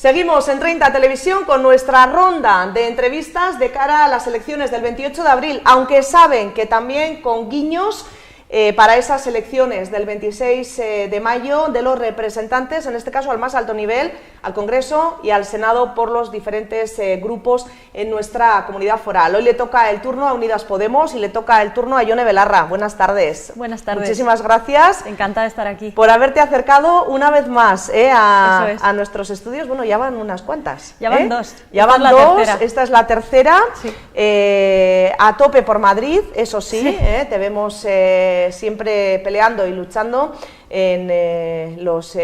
Seguimos en 30 Televisión con nuestra ronda de entrevistas de cara a las elecciones del 28 de abril, aunque saben que también con guiños para esas elecciones del 26 de mayo de los representantes, en este caso al más alto nivel, al Congreso y al Senado por los diferentes grupos en nuestra comunidad foral. Hoy le toca el turno a Unidas Podemos y le toca el turno a Yone Belarra. Buenas tardes. Buenas tardes. Muchísimas gracias. Encantada de estar aquí. Por haberte acercado una vez más a nuestros estudios. Bueno, ya van unas cuantas. Ya van dos. Ya van dos, esta es la tercera. Sí. A tope por Madrid, eso sí. Te vemos siempre peleando y luchando en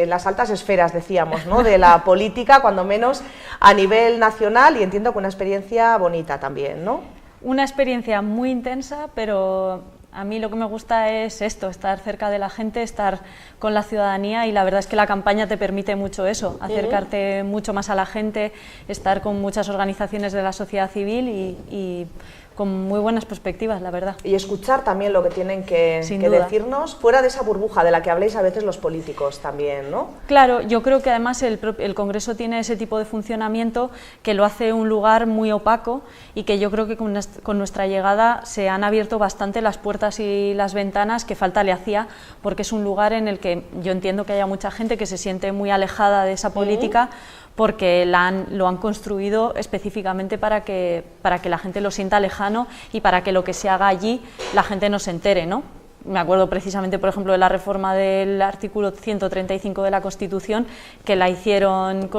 las altas esferas, decíamos, ¿no? De la política, cuando menos a nivel nacional, y entiendo que una experiencia bonita también, ¿no? Una experiencia muy intensa, pero a mí lo que me gusta es esto, estar cerca de la gente, estar con la ciudadanía, y la verdad es que la campaña te permite mucho eso, acercarte mucho más a la gente, estar con muchas organizaciones de la sociedad civil y con muy buenas perspectivas, la verdad. Y escuchar también lo que tienen que decirnos, fuera de esa burbuja de la que habléis a veces los políticos también, ¿no? Claro, yo creo que además el Congreso tiene ese tipo de funcionamiento que lo hace un lugar muy opaco, y que yo creo que con nuestra llegada se han abierto bastante las puertas y las ventanas que falta le hacía, porque es un lugar en el que yo entiendo que haya mucha gente que se siente muy alejada de esa política, porque lo han construido específicamente para que la gente lo sienta lejano y para que lo que se haga allí la gente no se entere, ¿no? Me acuerdo precisamente, por ejemplo, de la reforma del artículo 135 de la Constitución, que la hicieron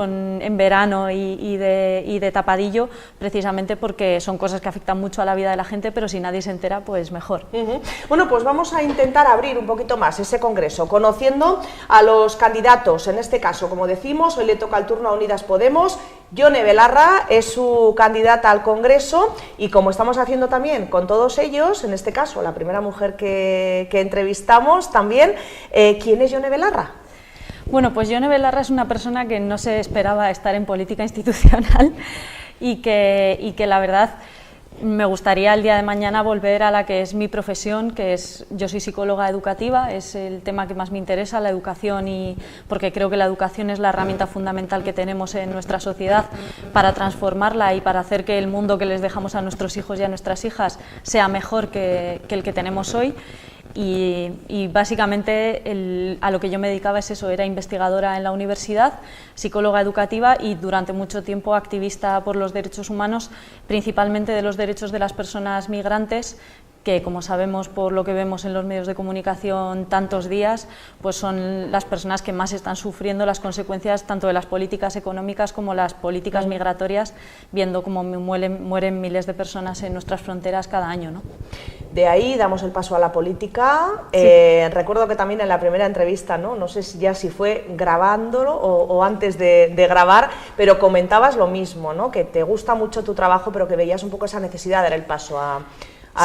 en verano y de tapadillo, precisamente porque son cosas que afectan mucho a la vida de la gente, pero si nadie se entera, pues mejor. Bueno, pues vamos a intentar abrir un poquito más ese Congreso, conociendo a los candidatos. En este caso, como decimos, hoy le toca el turno a Unidas Podemos. Yone Belarra es su candidata al Congreso, y como estamos haciendo también con todos ellos, en este caso la primera mujer que entrevistamos también, ¿quién es Yone Belarra? Bueno, pues Yone Belarra es una persona que no se esperaba estar en política institucional y que la verdad me gustaría el día de mañana volver a la que es mi profesión, que es, yo soy psicóloga educativa, es el tema que más me interesa, la educación, y porque creo que la educación es la herramienta fundamental que tenemos en nuestra sociedad para transformarla y para hacer que el mundo que les dejamos a nuestros hijos y a nuestras hijas sea mejor que el que tenemos hoy. Y básicamente a lo que yo me dedicaba es eso, era investigadora en la universidad, psicóloga educativa y durante mucho tiempo activista por los derechos humanos, principalmente de los derechos de las personas migrantes, que, como sabemos por lo que vemos en los medios de comunicación tantos días, pues son las personas que más están sufriendo las consecuencias tanto de las políticas económicas como las políticas migratorias, viendo cómo mueren miles de personas en nuestras fronteras cada año, ¿no? De ahí damos el paso a la política. Recuerdo que también en la primera entrevista, no sé si fue grabándolo o antes de grabar, pero comentabas lo mismo, ¿no? Que te gusta mucho tu trabajo, pero que veías un poco esa necesidad de dar el paso a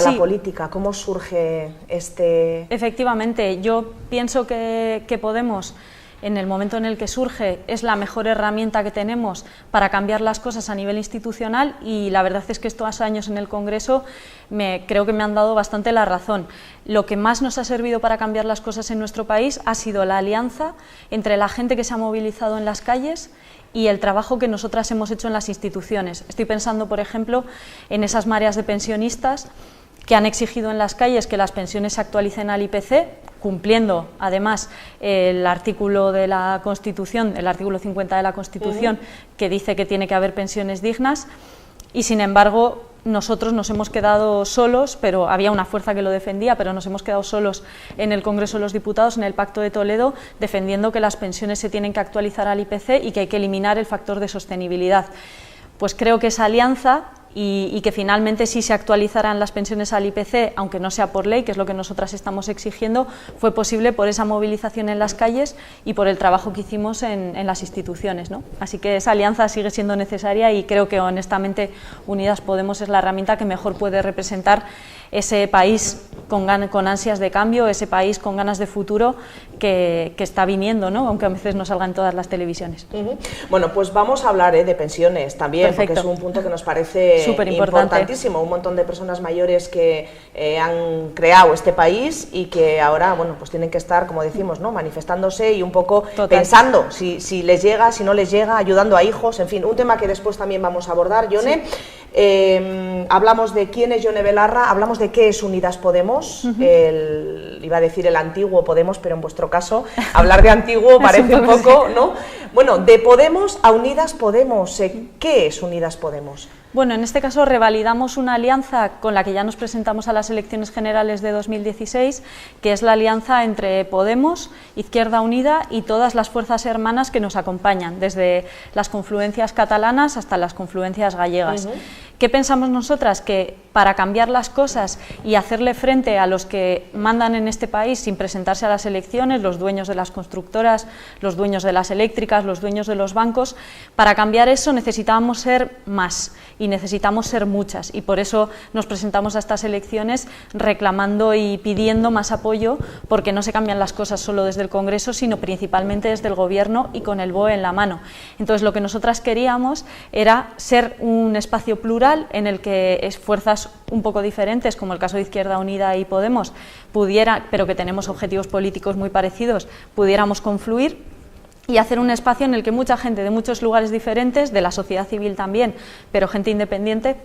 la política. ¿Cómo surge este...? Efectivamente, yo pienso que Podemos, en el momento en el que surge, es la mejor herramienta que tenemos para cambiar las cosas a nivel institucional, y la verdad es que estos años en el Congreso creo que me han dado bastante la razón. Lo que más nos ha servido para cambiar las cosas en nuestro país ha sido la alianza entre la gente que se ha movilizado en las calles y el trabajo que nosotras hemos hecho en las instituciones. Estoy pensando, por ejemplo, en esas mareas de pensionistas que han exigido en las calles que las pensiones se actualicen al IPC, cumpliendo además el artículo de la Constitución, el artículo 50 de la Constitución, que dice que tiene que haber pensiones dignas, y sin embargo nosotros nos hemos quedado solos, pero había una fuerza que lo defendía, pero nos hemos quedado solos en el Congreso de los Diputados, en el Pacto de Toledo, defendiendo que las pensiones se tienen que actualizar al IPC y que hay que eliminar el factor de sostenibilidad. Pues creo que esa alianza y que finalmente sí se actualizarán las pensiones al IPC, aunque no sea por ley, que es lo que nosotras estamos exigiendo, fue posible por esa movilización en las calles y por el trabajo que hicimos en las instituciones, ¿no? Así que esa alianza sigue siendo necesaria, y creo que honestamente Unidas Podemos es la herramienta que mejor puede representar ese país con ansias de cambio, ese país con ganas de futuro que está viniendo, ¿no? Aunque a veces no salgan todas las televisiones. Bueno, pues vamos a hablar de pensiones también. Perfecto. Porque es un punto que nos parece importantísimo, un montón de personas mayores que han creado este país y que ahora, bueno, pues tienen que estar, como decimos, ¿no?, manifestándose y un poco pensando si les llega, si no les llega, ayudando a hijos, en fin, un tema que después también vamos a abordar, Yone. Hablamos de quién es Yone Belarra, hablamos de qué es Unidas Podemos, iba a decir el antiguo Podemos, pero en vuestro caso hablar de antiguo parece un poco, ¿no? Bueno, de Podemos a Unidas Podemos, ¿qué es Unidas Podemos? Bueno, en este caso revalidamos una alianza con la que ya nos presentamos a las elecciones generales de 2016, que es la alianza entre Podemos, Izquierda Unida y todas las fuerzas hermanas que nos acompañan, desde las confluencias catalanas hasta las confluencias gallegas. ¿Qué pensamos nosotras? Que para cambiar las cosas y hacerle frente a los que mandan en este país sin presentarse a las elecciones, los dueños de las constructoras, los dueños de las eléctricas, los dueños de los bancos, para cambiar eso necesitábamos ser más y necesitamos ser muchas, y por eso nos presentamos a estas elecciones reclamando y pidiendo más apoyo, porque no se cambian las cosas solo desde el Congreso, sino principalmente desde el Gobierno y con el BOE en la mano. Entonces lo que nosotras queríamos era ser un espacio plural en el que fuerzas un poco diferentes, como el caso de Izquierda Unida y Podemos, pero que tenemos objetivos políticos muy parecidos, pudiéramos confluir y hacer un espacio en el que mucha gente de muchos lugares diferentes, de la sociedad civil también, pero gente independiente,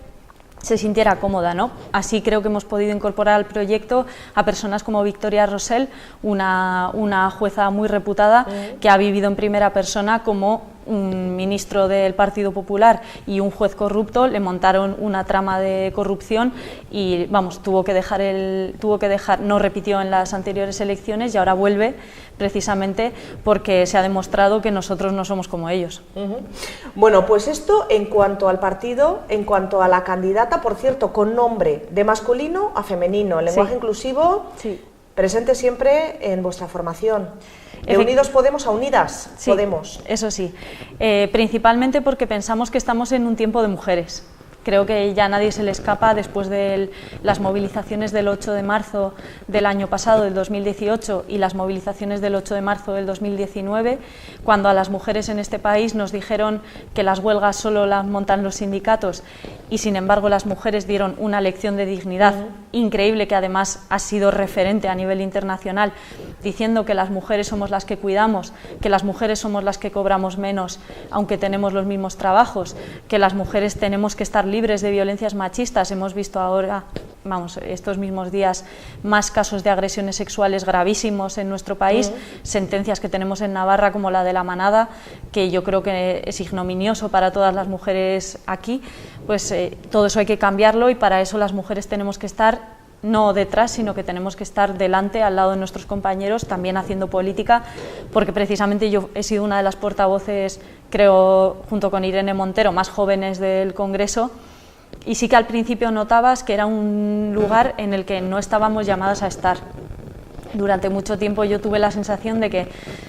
se sintiera cómoda, ¿no? Así creo que hemos podido incorporar al proyecto a personas como Victoria Rosell, una jueza muy reputada que ha vivido en primera persona como un ministro del Partido Popular y un juez corrupto le montaron una trama de corrupción y, vamos, no repitió en las anteriores elecciones y ahora vuelve precisamente porque se ha demostrado que nosotros no somos como ellos. Bueno, pues esto en cuanto al partido, en cuanto a la candidata, por cierto, con nombre de masculino a femenino, lenguaje inclusivo, presente siempre en vuestra formación. De Unidos Podemos a Unidas Podemos. Eso sí, principalmente porque pensamos que estamos en un tiempo de mujeres. Creo que ya a nadie se le escapa, después de las movilizaciones del 8 de marzo del año pasado, del 2018, y las movilizaciones del 8 de marzo del 2019, cuando a las mujeres en este país nos dijeron que las huelgas solo las montan los sindicatos y sin embargo las mujeres dieron una lección de dignidad increíble, que además ha sido referente a nivel internacional, diciendo que las mujeres somos las que cuidamos, que las mujeres somos las que cobramos menos aunque tenemos los mismos trabajos, que las mujeres tenemos que estar libres de violencias machistas. Hemos visto ahora, estos mismos días, más casos de agresiones sexuales gravísimos en nuestro país, sentencias que tenemos en Navarra como la de La Manada, que yo creo que es ignominioso para todas las mujeres aquí. Pues todo eso hay que cambiarlo y para eso las mujeres tenemos que estar no detrás, sino que tenemos que estar delante, al lado de nuestros compañeros, también haciendo política, porque precisamente yo he sido una de las portavoces, creo, junto con Irene Montero, más jóvenes del Congreso, y sí que al principio notabas que era un lugar en el que no estábamos llamadas a estar. Durante mucho tiempo yo tuve la sensación de que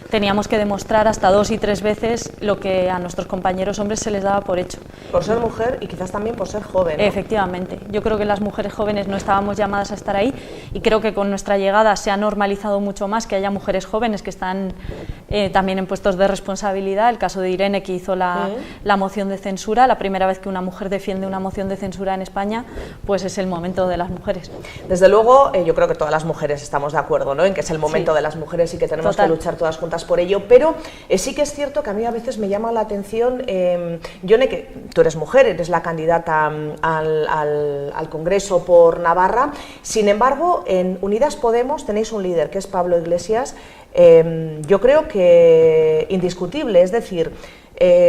teníamos que demostrar hasta 2 y 3 veces lo que a nuestros compañeros hombres se les daba por hecho. Por ser mujer y quizás también por ser joven, ¿no? Efectivamente. Yo creo que las mujeres jóvenes no estábamos llamadas a estar ahí y creo que con nuestra llegada se ha normalizado mucho más que haya mujeres jóvenes que están también en puestos de responsabilidad. El caso de Irene, que hizo la moción de censura, la primera vez que una mujer defiende una moción de censura en España, pues es el momento de las mujeres. Desde luego, yo creo que todas las mujeres estamos de acuerdo, ¿no?, en que es el momento de las mujeres y que tenemos que luchar todas juntas por ello, pero sí que es cierto que a mí a veces me llama la atención, Yone, que tú eres mujer, eres la candidata al Congreso por Navarra, sin embargo, en Unidas Podemos tenéis un líder que es Pablo Iglesias, yo creo que indiscutible, es decir,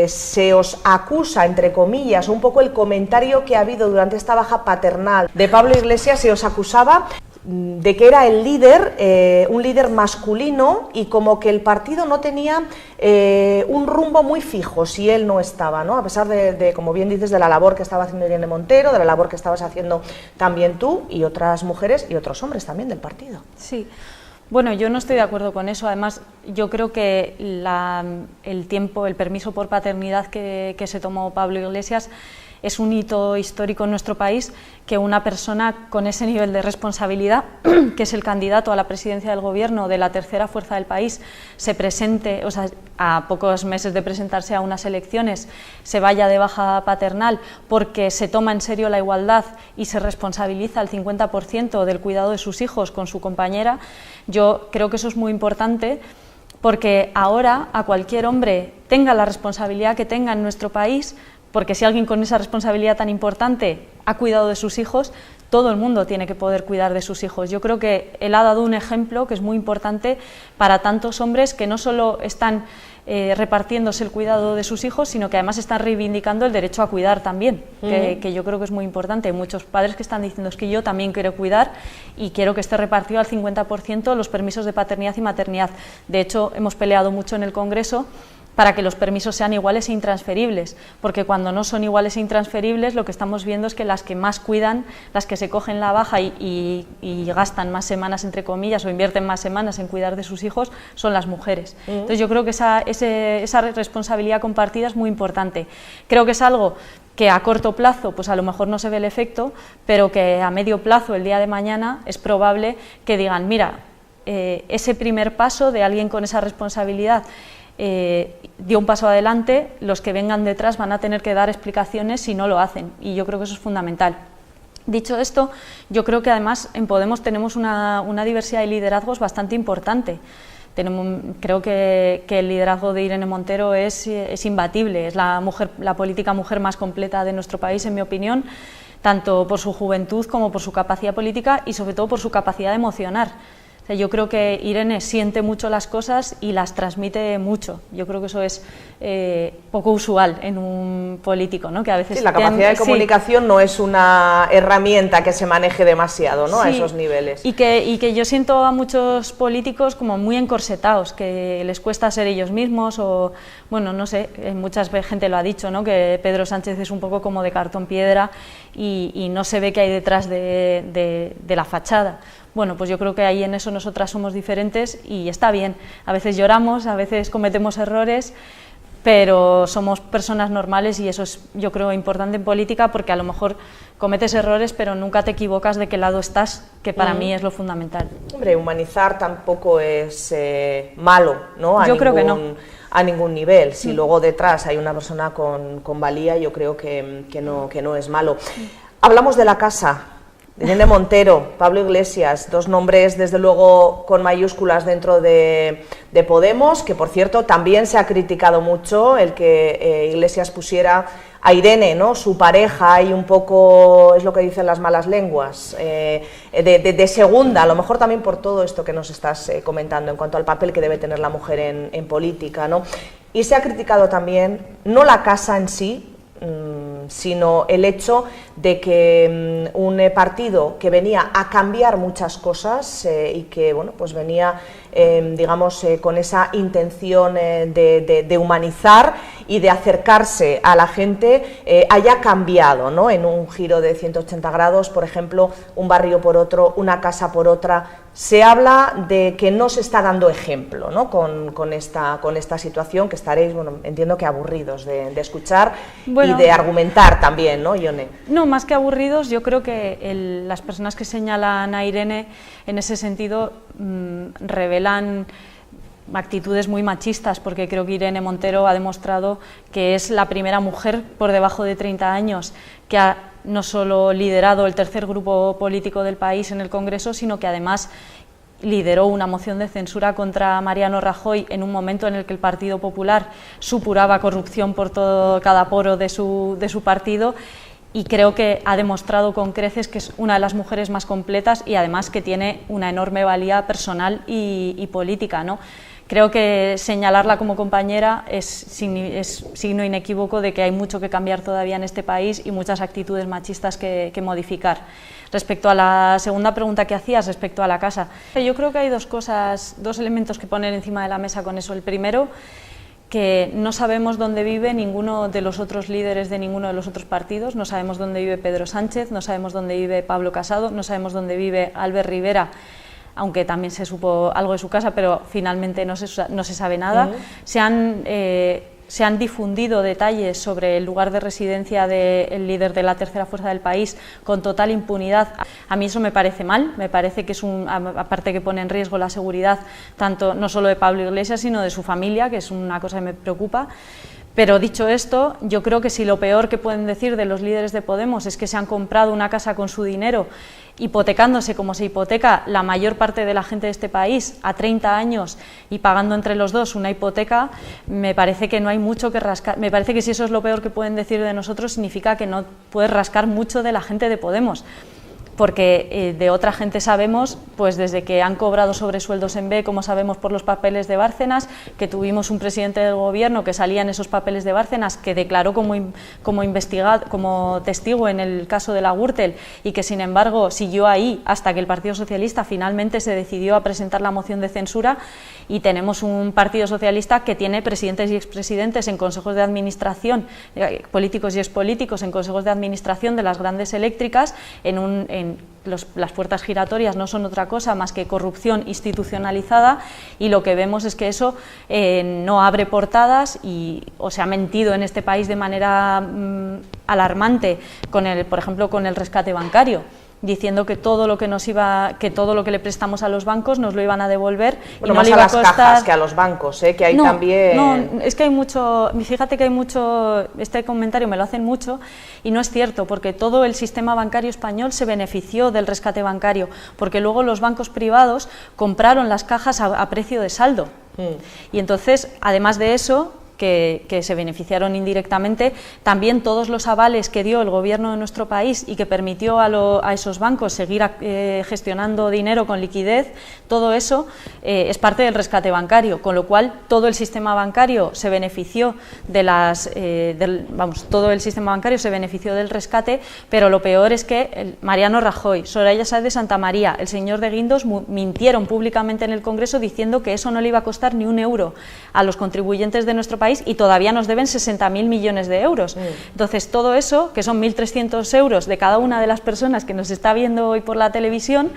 se os acusa, entre comillas, un poco el comentario que ha habido durante esta baja paternal de Pablo Iglesias, se os acusaba de que era el líder, un líder masculino, y como que el partido no tenía un rumbo muy fijo si él no estaba, ¿no? A pesar de, como bien dices, de la labor que estaba haciendo Irene Montero, de la labor que estabas haciendo también tú y otras mujeres y otros hombres también del partido. Sí. Bueno, yo no estoy de acuerdo con eso. Además, yo creo que el permiso por paternidad que se tomó Pablo Iglesias es un hito histórico en nuestro país que una persona con ese nivel de responsabilidad, que es el candidato a la presidencia del Gobierno de la tercera fuerza del país, se presente, o sea, a pocos meses de presentarse a unas elecciones, se vaya de baja paternal porque se toma en serio la igualdad y se responsabiliza al 50% del cuidado de sus hijos con su compañera. Yo creo que eso es muy importante, porque ahora a cualquier hombre, tenga la responsabilidad que tenga en nuestro país, porque si alguien con esa responsabilidad tan importante ha cuidado de sus hijos, todo el mundo tiene que poder cuidar de sus hijos. Yo creo que él ha dado un ejemplo que es muy importante para tantos hombres que no solo están repartiéndose el cuidado de sus hijos, sino que además están reivindicando el derecho a cuidar también, que yo creo que es muy importante. Hay muchos padres que están diciendo, es que yo también quiero cuidar y quiero que esté repartido al 50% los permisos de paternidad y maternidad. De hecho, hemos peleado mucho en el Congreso para que los permisos sean iguales e intransferibles, porque cuando no son iguales e intransferibles lo que estamos viendo es que las que más cuidan, las que se cogen la baja y gastan más semanas, entre comillas, o invierten más semanas en cuidar de sus hijos, son las mujeres. Entonces yo creo que esa responsabilidad compartida es muy importante. Creo que es algo que a corto plazo pues a lo mejor no se ve el efecto, pero que a medio plazo, el día de mañana, es probable que digan, mira, ese primer paso de alguien con esa responsabilidad dio un paso adelante, los que vengan detrás van a tener que dar explicaciones si no lo hacen, y yo creo que eso es fundamental. Dicho esto, yo creo que además en Podemos tenemos una diversidad de liderazgos bastante importante. Creo que el liderazgo de Irene Montero es imbatible, es la política mujer más completa de nuestro país, en mi opinión, tanto por su juventud como por su capacidad política y sobre todo por su capacidad de emocionar. O sea, yo creo que Irene siente mucho las cosas y las transmite mucho. Yo creo que eso es poco usual en un político, ¿no? Que a veces la capacidad de comunicación no es una herramienta que se maneje demasiado, ¿no? A esos niveles. Y que yo siento a muchos políticos como muy encorsetados, que les cuesta ser ellos mismos o, bueno, no sé, mucha gente lo ha dicho, ¿no? Que Pedro Sánchez es un poco como de cartón piedra y no se ve qué hay detrás de la fachada. Bueno, pues yo creo que ahí en eso nosotras somos diferentes y está bien. A veces lloramos, a veces cometemos errores, pero somos personas normales y eso es, yo creo, importante en política, porque a lo mejor cometes errores, pero nunca te equivocas de qué lado estás, que para mí es lo fundamental. Hombre, humanizar tampoco es malo, ¿no? Yo creo que no. A ningún nivel. Si luego detrás hay una persona con valía, yo creo que no es malo. Hablamos de la casa. Irene Montero, Pablo Iglesias, dos nombres desde luego con mayúsculas dentro de Podemos, que por cierto también se ha criticado mucho el que Iglesias pusiera a Irene, ¿no? Su pareja, y un poco es lo que dicen las malas lenguas, de segunda, a lo mejor también por todo esto que nos estás comentando en cuanto al papel que debe tener la mujer en política, ¿no? Y se ha criticado también, no la casa en sí, sino el hecho de que un partido que venía a cambiar muchas cosas y que bueno, pues venía digamos con esa intención de humanizar y de acercarse a la gente, haya cambiado, ¿no? En un giro de 180 grados, por ejemplo, un barrio por otro, una casa por otra. Se habla de que no se está dando ejemplo, ¿no? con esta situación, que estaréis, bueno, entiendo que aburridos de escuchar, bueno, y de argumentar también, ¿no, Ione? No, más que aburridos, yo creo que las personas que señalan a Irene en ese sentido revelan actitudes muy machistas, porque creo que Irene Montero ha demostrado que es la primera mujer por debajo de 30 años que ha no solo liderado el tercer grupo político del país en el Congreso, sino que además lideró una moción de censura contra Mariano Rajoy en un momento en el que el Partido Popular supuraba corrupción por cada poro de su partido, y creo que ha demostrado con creces que es una de las mujeres más completas y además que tiene una enorme valía personal y política, ¿no? Creo que señalarla como compañera es signo inequívoco de que hay mucho que cambiar todavía en este país y muchas actitudes machistas que modificar. Respecto a la segunda pregunta que hacías, respecto a la casa, yo creo que hay dos elementos que poner encima de la mesa con eso. El primero, que no sabemos dónde vive ninguno de los otros líderes de ninguno de los otros partidos. No sabemos dónde vive Pedro Sánchez, no sabemos dónde vive Pablo Casado, no sabemos dónde vive Albert Rivera, aunque también se supo algo de su casa, pero finalmente no se sabe nada. Se han se han difundido detalles sobre el lugar de residencia del líder de la tercera fuerza del país con total impunidad. A mí eso me parece mal, me parece que es aparte que pone en riesgo la seguridad tanto no solo de Pablo Iglesias sino de su familia, que es una cosa que me preocupa. Pero dicho esto, yo creo que si lo peor que pueden decir de los líderes de Podemos es que se han comprado una casa con su dinero, hipotecándose como se hipoteca la mayor parte de la gente de este país a 30 años y pagando entre los dos una hipoteca, me parece que no hay mucho que rascar. Me parece que si eso es lo peor que pueden decir de nosotros, significa que no puedes rascar mucho de la gente de Podemos. Porque de otra gente sabemos, pues desde que han cobrado sobresueldos en B, como sabemos por los papeles de Bárcenas, que tuvimos un presidente del gobierno que salía en esos papeles de Bárcenas, que declaró como testigo en el caso de la Gürtel y que sin embargo siguió ahí hasta que el Partido Socialista finalmente se decidió a presentar la moción de censura, y tenemos un Partido Socialista que tiene presidentes y expresidentes en consejos de administración, políticos y expolíticos en consejos de administración de las grandes eléctricas, las puertas giratorias no son otra cosa más que corrupción institucionalizada, y lo que vemos es que eso no abre portadas o se ha mentido en este país de manera alarmante, por ejemplo, con el rescate bancario, diciendo que todo lo que le prestamos a los bancos nos lo iban a devolver. Bueno, y no más le iba a las a costar... cajas que a los bancos, que hay también... No, es que hay mucho, fíjate que hay mucho, este comentario me lo hacen mucho y no es cierto, porque todo el sistema bancario español se benefició del rescate bancario, porque luego los bancos privados compraron las cajas a precio de saldo. Y entonces, además de eso, que se beneficiaron indirectamente, también todos los avales que dio el gobierno de nuestro país y que permitió a esos bancos seguir gestionando dinero con liquidez, todo eso es parte del rescate bancario, con lo cual todo el sistema bancario se benefició todo el sistema bancario se benefició del rescate, pero lo peor es que Mariano Rajoy, Soraya Sáez de Santamaría, el señor de Guindos mintieron públicamente en el Congreso diciendo que eso no le iba a costar ni un euro a los contribuyentes de nuestro país, y todavía nos deben 60.000 millones de euros. Entonces, todo eso, que son 1.300 euros de cada una de las personas que nos está viendo hoy por la televisión,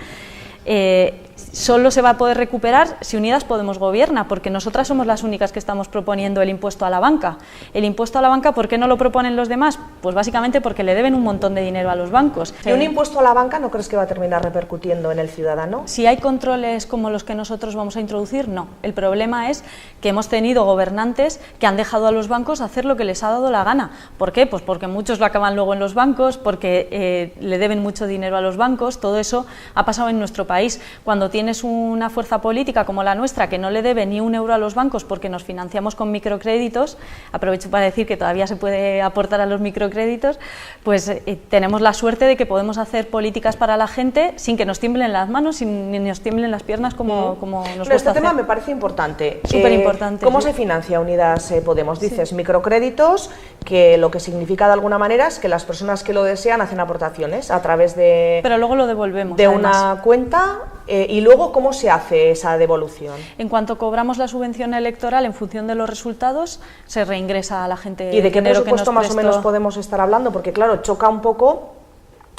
solo se va a poder recuperar si Unidas Podemos gobierna, porque nosotras somos las únicas que estamos proponiendo el impuesto a la banca. El impuesto a la banca, ¿por qué no lo proponen los demás? Pues básicamente porque le deben un montón de dinero a los bancos. ¿Y un impuesto a la banca no crees que va a terminar repercutiendo en el ciudadano? Si hay controles como los que nosotros vamos a introducir, no. El problema es que hemos tenido gobernantes que han dejado a los bancos hacer lo que les ha dado la gana. ¿Por qué? Pues porque muchos lo acaban luego en los bancos, porque le deben mucho dinero a los bancos. Todo eso ha pasado en nuestro país. Cuando tienes una fuerza política como la nuestra que no le debe ni un euro a los bancos porque nos financiamos con microcréditos, aprovecho para decir que todavía se puede aportar a los microcréditos, pues tenemos la suerte de que podemos hacer políticas para la gente sin que nos tiemblen las manos, ni nos tiemblen las piernas como nos gusta este hacer. tema me parece importante. Súper importante. ¿Cómo se financia Unidas Podemos? Dices microcréditos, que lo que significa de alguna manera es que las personas que lo desean hacen aportaciones a través de... Pero luego lo devolvemos. De una cuenta, y luego ¿cómo se hace esa devolución? En cuanto cobramos la subvención electoral, en función de los resultados, se reingresa a la gente. ¿Y de qué presupuesto más o menos podemos estar hablando? Porque claro, choca un poco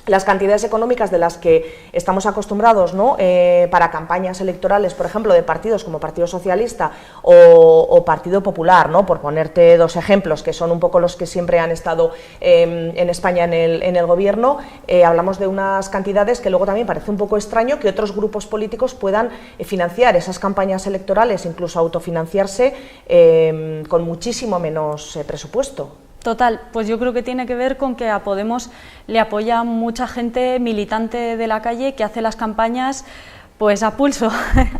las cantidades económicas de las que estamos acostumbrados, ¿no? Para campañas electorales, por ejemplo, de partidos como Partido Socialista o Partido Popular, ¿no? Por ponerte dos ejemplos, que son un poco los que siempre han estado en España en el gobierno, hablamos de unas cantidades que luego también parece un poco extraño que otros grupos políticos puedan financiar esas campañas electorales, incluso autofinanciarse con muchísimo menos presupuesto. Total, pues yo creo que tiene que ver con que a Podemos le apoya mucha gente militante de la calle que hace las campañas pues a pulso.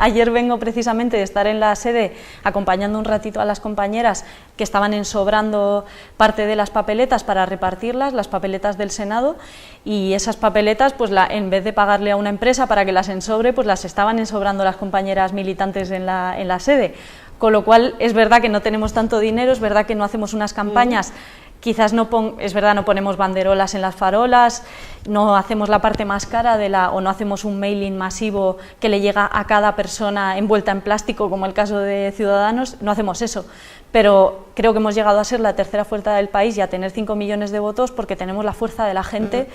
Ayer vengo precisamente de estar en la sede acompañando un ratito a las compañeras que estaban ensobrando parte de las papeletas para repartirlas, las papeletas del Senado, y esas papeletas, pues en vez de pagarle a una empresa para que las ensobre, pues las estaban ensobrando las compañeras militantes en la sede. Con lo cual es verdad que no tenemos tanto dinero, es verdad que no hacemos unas campañas, quizás es verdad, no ponemos banderolas en las farolas, no hacemos la parte más cara o no hacemos un mailing masivo que le llega a cada persona envuelta en plástico, como el caso de Ciudadanos, no hacemos eso. Pero creo que hemos llegado a ser la tercera fuerza del país y a tener 5 millones de votos porque tenemos la fuerza de la gente,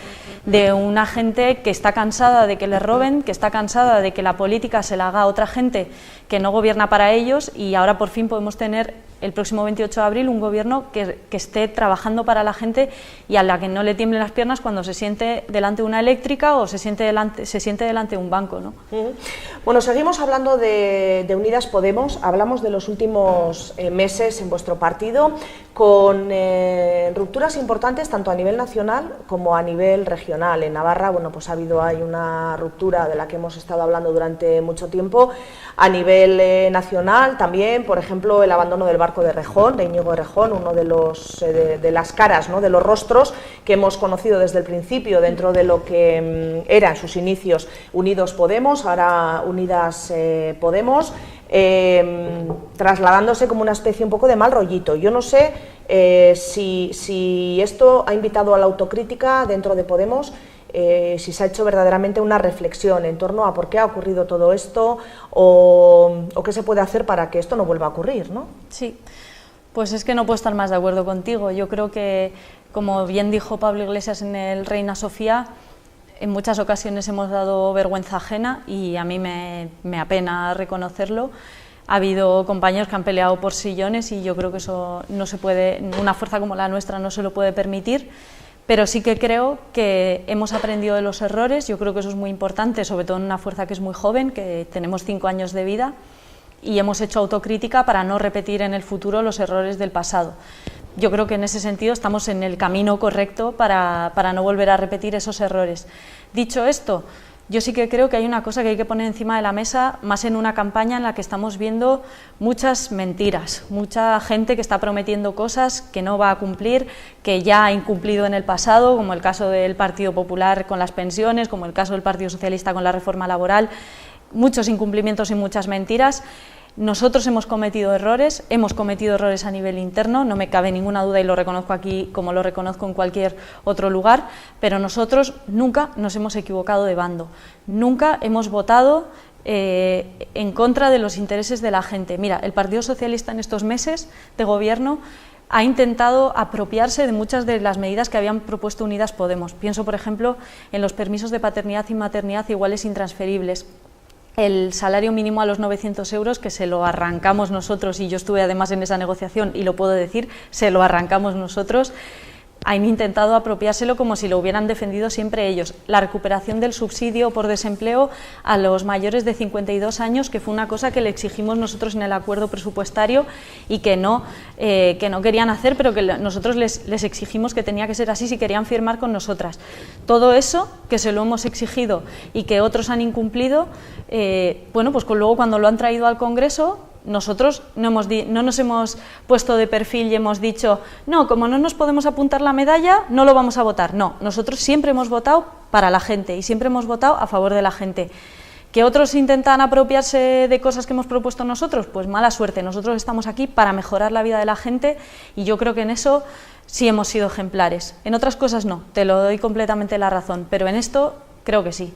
de una gente que está cansada de que les roben, que está cansada de que la política se la haga a otra gente que no gobierna para ellos, y ahora por fin podemos tener el próximo 28 de abril un gobierno que esté trabajando para la gente y a la que no le tiemblen las piernas cuando se siente delante de una eléctrica o se siente delante de un banco, ¿no? Bueno, seguimos hablando de Unidas Podemos. Hablamos de los últimos meses en vuestro partido con rupturas importantes tanto a nivel nacional como a nivel regional. En Navarra, bueno, pues hay una ruptura de la que hemos estado hablando durante mucho tiempo. A nivel nacional también, por ejemplo, el abandono del barco de Rejón, de Íñigo Errejón, uno de las caras, ¿no?, de los rostros que hemos conocido desde el principio dentro de lo que era en sus inicios Unidos Podemos, ahora Unidas Podemos, trasladándose como una especie un poco de mal rollito. Yo no sé si esto ha invitado a la autocrítica dentro de Podemos, si se ha hecho verdaderamente una reflexión en torno a por qué ha ocurrido todo esto o qué se puede hacer para que esto no vuelva a ocurrir, ¿no? Sí, pues es que no puedo estar más de acuerdo contigo. Yo creo que, como bien dijo Pablo Iglesias en el Reina Sofía, en muchas ocasiones hemos dado vergüenza ajena y a mí me apena reconocerlo. Ha habido compañeros que han peleado por sillones y yo creo que eso no se puede, una fuerza como la nuestra no se lo puede permitir. Pero sí que creo que hemos aprendido de los errores, yo creo que eso es muy importante, sobre todo en una fuerza que es muy joven, que tenemos 5 años de vida, y hemos hecho autocrítica para no repetir en el futuro los errores del pasado. Yo creo que en ese sentido estamos en el camino correcto para no volver a repetir esos errores. Dicho esto, yo sí que creo que hay una cosa que hay que poner encima de la mesa, más en una campaña en la que estamos viendo muchas mentiras, mucha gente que está prometiendo cosas que no va a cumplir, que ya ha incumplido en el pasado, como el caso del Partido Popular con las pensiones, como el caso del Partido Socialista con la reforma laboral, muchos incumplimientos y muchas mentiras. Nosotros hemos cometido errores a nivel interno, no me cabe ninguna duda y lo reconozco aquí como lo reconozco en cualquier otro lugar, pero nosotros nunca nos hemos equivocado de bando, nunca hemos votado en contra de los intereses de la gente. Mira, el Partido Socialista en estos meses de gobierno ha intentado apropiarse de muchas de las medidas que habían propuesto Unidas Podemos. Pienso, por ejemplo, en los permisos de paternidad y maternidad iguales intransferibles, el salario mínimo a los 900 euros, que se lo arrancamos nosotros, y yo estuve además en esa negociación y lo puedo decir, se lo arrancamos nosotros. Han intentado apropiárselo como si lo hubieran defendido siempre ellos. La recuperación del subsidio por desempleo a los mayores de 52 años, que fue una cosa que le exigimos nosotros en el acuerdo presupuestario y que no querían hacer, pero que nosotros les exigimos que tenía que ser así si querían firmar con nosotras. Todo eso, que se lo hemos exigido y que otros han incumplido, bueno, pues luego cuando lo han traído al Congreso, nosotros no nos hemos puesto de perfil y hemos dicho, no, como no nos podemos apuntar la medalla, no lo vamos a votar. No, nosotros siempre hemos votado para la gente y siempre hemos votado a favor de la gente. ¿Que otros intentan apropiarse de cosas que hemos propuesto nosotros? Pues mala suerte, nosotros estamos aquí para mejorar la vida de la gente y yo creo que en eso sí hemos sido ejemplares. En otras cosas no, te lo doy completamente la razón, pero en esto creo que sí.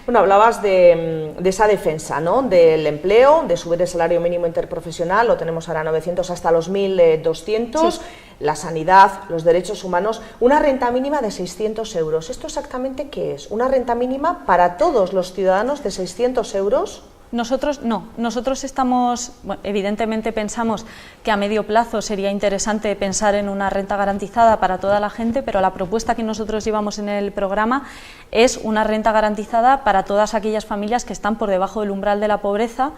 Bueno, hablabas de esa defensa, ¿no?, del empleo, de subir el salario mínimo interprofesional, lo tenemos ahora 900 hasta los 1.200, sí. La sanidad, los derechos humanos, una renta mínima de 600 euros. ¿Esto exactamente qué es? ¿Una renta mínima para todos los ciudadanos de 600 euros? Nosotros no, nosotros estamos, bueno, evidentemente pensamos que a medio plazo sería interesante pensar en una renta garantizada para toda la gente, pero la propuesta que nosotros llevamos en el programa es una renta garantizada para todas aquellas familias que están por debajo del umbral de la pobreza,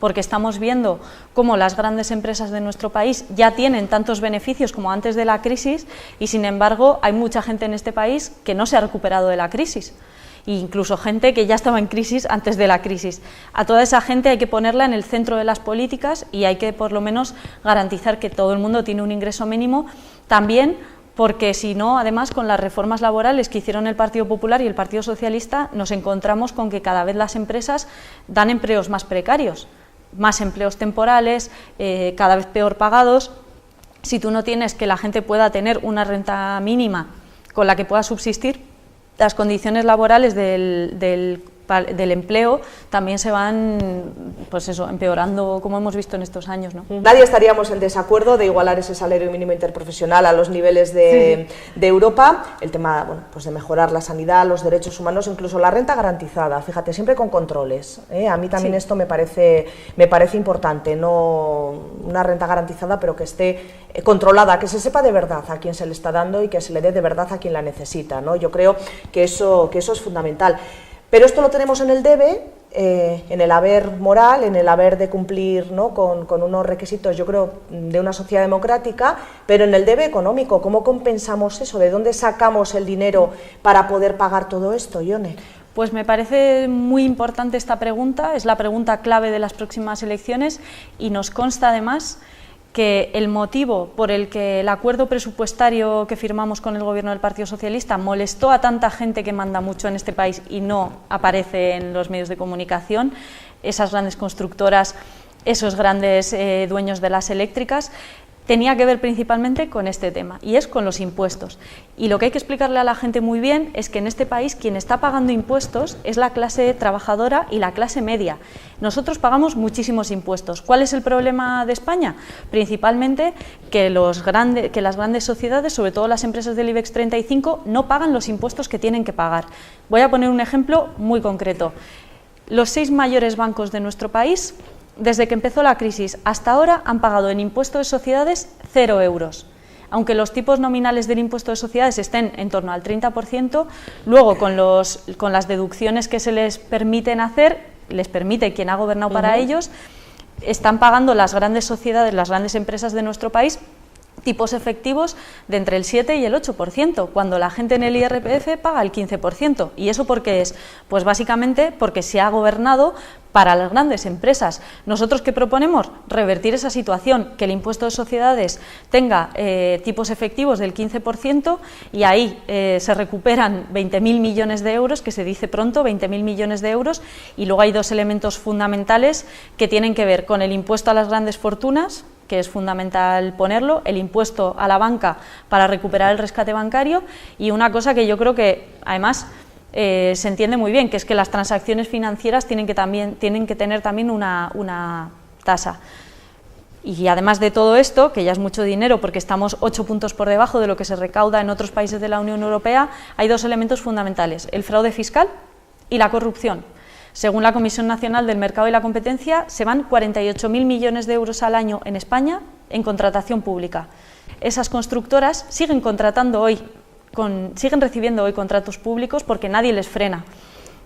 porque estamos viendo cómo las grandes empresas de nuestro país ya tienen tantos beneficios como antes de la crisis y sin embargo hay mucha gente en este país que no se ha recuperado de la crisis. Incluso gente que ya estaba en crisis antes de la crisis. A toda esa gente hay que ponerla en el centro de las políticas y hay que por lo menos garantizar que todo el mundo tiene un ingreso mínimo, también porque si no, además, con las reformas laborales que hicieron el Partido Popular y el Partido Socialista, nos encontramos con que cada vez las empresas dan empleos más precarios, más empleos temporales, cada vez peor pagados. Si tú no tienes que la gente pueda tener una renta mínima con la que pueda subsistir, las condiciones laborales del del empleo también se van, pues eso, empeorando, como hemos visto en estos años, ¿no? Nadie estaríamos en desacuerdo de igualar ese salario mínimo interprofesional a los niveles de Europa. El tema, bueno, pues de mejorar la sanidad, los derechos humanos, incluso la renta garantizada, fíjate, siempre con controles, ¿eh? A mí también esto me parece importante, no una renta garantizada, pero que esté controlada, que se sepa de verdad a quién se le está dando y que se le dé de verdad a quien la necesita, ¿no? Yo creo que eso es fundamental. Pero esto lo tenemos en el debe, en el haber moral, en el haber de cumplir, ¿no?, con unos requisitos, yo creo, de una sociedad democrática, pero en el debe económico. ¿Cómo compensamos eso? ¿De dónde sacamos el dinero para poder pagar todo esto, Ione? Pues me parece muy importante esta pregunta, es la pregunta clave de las próximas elecciones y nos consta además que el motivo por el que el acuerdo presupuestario que firmamos con el Gobierno del Partido Socialista molestó a tanta gente que manda mucho en este país y no aparece en los medios de comunicación, esas grandes constructoras, esos grandes dueños de las eléctricas, tenía que ver principalmente con este tema, y es con los impuestos. Y lo que hay que explicarle a la gente muy bien es que en este país quien está pagando impuestos es la clase trabajadora y la clase media. Nosotros pagamos muchísimos impuestos. ¿Cuál es el problema de España? Principalmente que las grandes sociedades, sobre todo las empresas del IBEX 35, no pagan los impuestos que tienen que pagar. Voy a poner un ejemplo muy concreto. Los 6 mayores bancos de nuestro país, desde que empezó la crisis hasta ahora, han pagado en impuesto de sociedades 0 euros. Aunque los tipos nominales del impuesto de sociedades estén en torno al 30%, luego con las deducciones que se les permiten hacer, les permite quien ha gobernado para ellos, están pagando las grandes sociedades, las grandes empresas de nuestro país, tipos efectivos de entre el 7 y el 8%, cuando la gente en el IRPF paga el 15%. ¿Y eso por qué es? Pues básicamente porque se ha gobernado para las grandes empresas. ¿Nosotros qué proponemos? Revertir esa situación, que el impuesto de sociedades tenga tipos efectivos del 15% y ahí se recuperan 20.000 millones de euros, que se dice pronto, 20.000 millones de euros, y luego hay 2 elementos fundamentales que tienen que ver con el impuesto a las grandes fortunas, que es fundamental ponerlo, el impuesto a la banca para recuperar el rescate bancario, y una cosa que yo creo que además se entiende muy bien, que es que las transacciones financieras tienen que tener también una tasa. Y además de todo esto, que ya es mucho dinero porque estamos 8 puntos por debajo de lo que se recauda en otros países de la Unión Europea, hay 2 elementos fundamentales: el fraude fiscal y la corrupción. Según la Comisión Nacional del Mercado y la Competencia, se van 48.000 millones de euros al año en España en contratación pública. Esas constructoras siguen contratando hoy, siguen recibiendo hoy contratos públicos porque nadie les frena.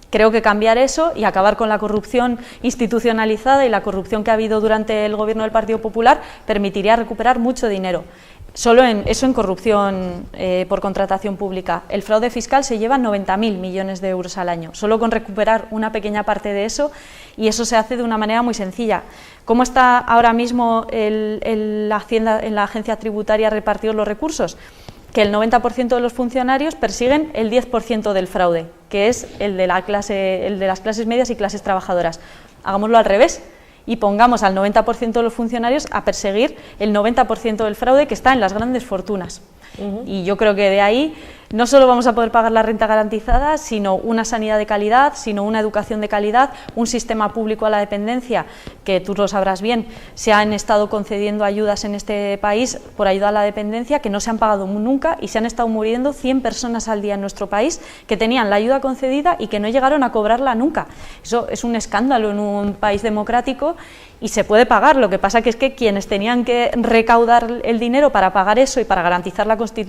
Creo que cambiar eso y acabar con la corrupción institucionalizada y la corrupción que ha habido durante el Gobierno del Partido Popular permitiría recuperar mucho dinero. Solo en corrupción por contratación pública. El fraude fiscal se lleva 90.000 millones de euros al año, solo con recuperar una pequeña parte de eso, y eso se hace de una manera muy sencilla. ¿Cómo está ahora mismo la Hacienda, en la agencia tributaria, repartidos los recursos? Que el 90% de los funcionarios persiguen el 10% del fraude, que es el de las clases medias y clases trabajadoras. Hagámoslo al revés y pongamos al 90% de los funcionarios a perseguir el 90% del fraude que está en las grandes fortunas. Y yo creo que de ahí no solo vamos a poder pagar la renta garantizada, sino una sanidad de calidad, sino una educación de calidad, un sistema público a la dependencia, que tú lo sabrás bien, se han estado concediendo ayudas en este país por ayuda a la dependencia que no se han pagado nunca, y se han estado muriendo 100 personas al día en nuestro país que tenían la ayuda concedida y que no llegaron a cobrarla nunca. Eso es un escándalo en un país democrático. Y se puede pagar, lo que pasa es que quienes tenían que recaudar el dinero para pagar eso y para garantizar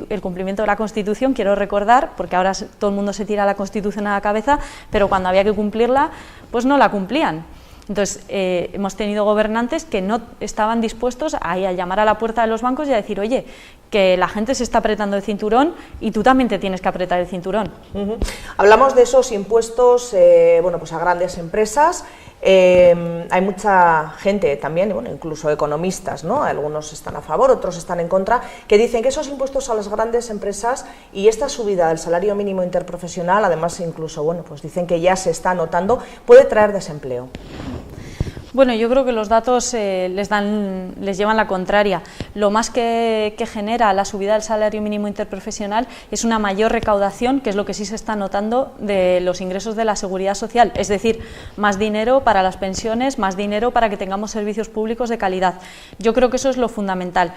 el cumplimiento de la Constitución, quiero recordar, porque ahora todo el mundo se tira la Constitución a la cabeza, pero cuando había que cumplirla, pues no la cumplían. Entonces, hemos tenido gobernantes que no estaban dispuestos a llamar a la puerta de los bancos y a decir, oye, que la gente se está apretando el cinturón y tú también te tienes que apretar el cinturón. Hablamos de esos impuestos pues a grandes empresas. Hay mucha gente también, incluso economistas, ¿no? Algunos están a favor, otros están en contra, que dicen que esos impuestos a las grandes empresas y esta subida del salario mínimo interprofesional, además incluso pues dicen que ya se está notando, puede traer desempleo. Bueno, yo creo que los datos les llevan la contraria. Lo más que genera la subida del salario mínimo interprofesional es una mayor recaudación, que es lo que sí se está notando de los ingresos de la Seguridad Social, es decir, más dinero para las pensiones, más dinero para que tengamos servicios públicos de calidad. Yo creo que eso es lo fundamental.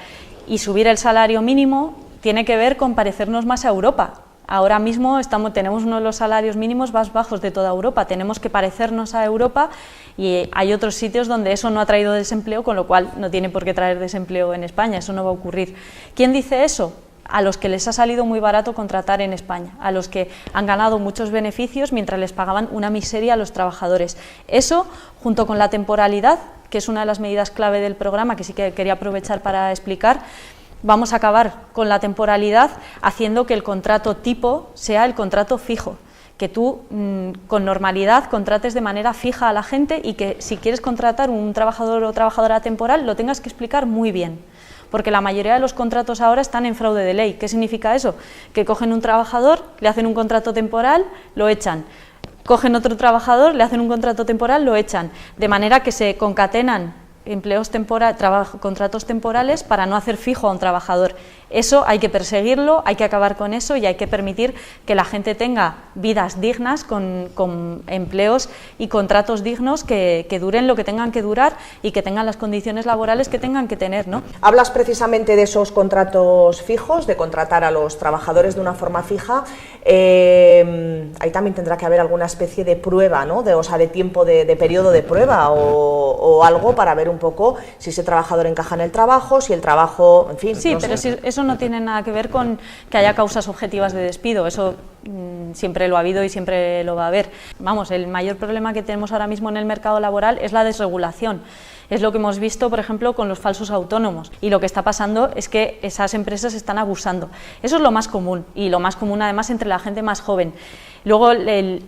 Y subir el salario mínimo tiene que ver con parecernos más a Europa. Ahora mismo tenemos uno de los salarios mínimos más bajos de toda Europa, tenemos que parecernos a Europa y hay otros sitios donde eso no ha traído desempleo, con lo cual no tiene por qué traer desempleo en España, eso no va a ocurrir. ¿Quién dice eso? A los que les ha salido muy barato contratar en España, a los que han ganado muchos beneficios mientras les pagaban una miseria a los trabajadores. Eso, junto con la temporalidad, que es una de las medidas clave del programa, que sí que quería aprovechar para explicar, vamos a acabar con la temporalidad haciendo que el contrato tipo sea el contrato fijo, que tú con normalidad contrates de manera fija a la gente y que si quieres contratar un trabajador o trabajadora temporal lo tengas que explicar muy bien, porque la mayoría de los contratos ahora están en fraude de ley. ¿Qué significa eso? Que cogen un trabajador, le hacen un contrato temporal, lo echan. Cogen otro trabajador, le hacen un contrato temporal, lo echan, de manera que se concatenan contratos temporales para no hacer fijo a un trabajador. Eso hay que perseguirlo, hay que acabar con eso y hay que permitir que la gente tenga vidas dignas con empleos y contratos dignos que duren lo que tengan que durar y que tengan las condiciones laborales que tengan que tener, ¿no? Hablas precisamente de esos contratos fijos, de contratar a los trabajadores de una forma fija. Ahí también tendrá que haber alguna especie de prueba, ¿no? De tiempo, de periodo de prueba o algo para ver un poco si ese trabajador encaja en el trabajo, si el trabajo, en fin. Sí, no pero sé. Eso no tiene nada que ver con que haya causas objetivas de despido, eso siempre lo ha habido y siempre lo va a haber. Vamos, el mayor problema que tenemos ahora mismo en el mercado laboral es la desregulación. Es lo que hemos visto, por ejemplo, con los falsos autónomos, y lo que está pasando es que esas empresas están abusando. Eso es lo más común, y lo más común además entre la gente más joven. Luego,